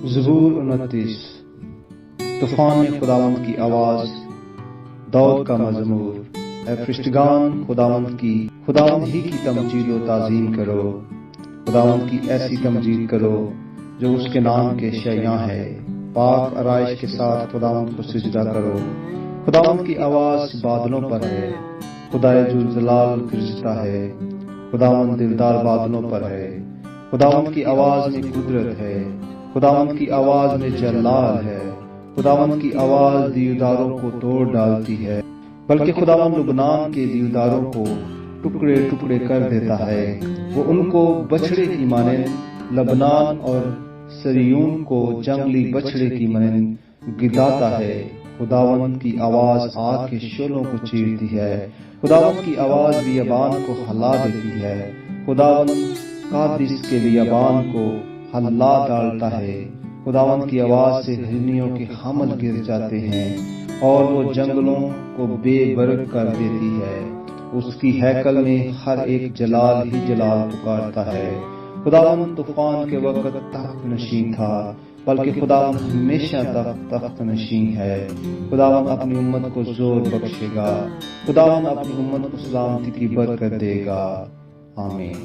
زبور 29۔ طوفان میں خداوند کی آواز، داؤد کا مزمور۔ اے فرشتگان خداوند ہی کی تمجید و تعظیم کرو، خداوند کی ایسی تمجید کرو جو اس کے نام کے شایع ہے۔ پاک آرائش کے ساتھ خداوند کو سجدہ کرو۔ خداوند کی آواز بادلوں پر ہے، خدائے ذوالجلال گرجتا ہے۔ خداوند دلدار بادلوں پر ہے، خداوند کی آواز میں قدرت ہے، خداوند کی آواز میں جلال ہے۔ خداوند کی آواز دیوداروں کو توڑ ڈالتی ہے، بلکہ خداوند لبنان کے دیوداروں کو ٹکڑے ٹکڑے کر دیتا ہے۔ وہ ان کو بچھڑے کی مانند، لبنان اور سریون کو جنگلی بچھڑے کی مانند گداتا ہے۔ خداوند کی آواز آگ کے شعلوں کو چیرتی ہے، خداوند کی آواز بیابان کو ہلا دیتی ہے۔ خداوند قادس کے بیابان کو ہلا ڈالتا ہے۔ خداوند کی آواز سے ہرنیوں کے حمل گر جاتے ہیں، اور وہ جنگلوں کو بے برگ کر دیتی ہے۔ اس کی ہیکل میں ہر ایک جلال ہی جلال پکارتا ہے۔ خداوند طوفان کے وقت تخت نشین تھا، بلکہ خداوند ہمیشہ تخت نشین ہے۔ خداوند اپنی امت کو زور بخشے گا، خداوند اپنی امت کو سلامتی کی برکت دے گا۔ آمین۔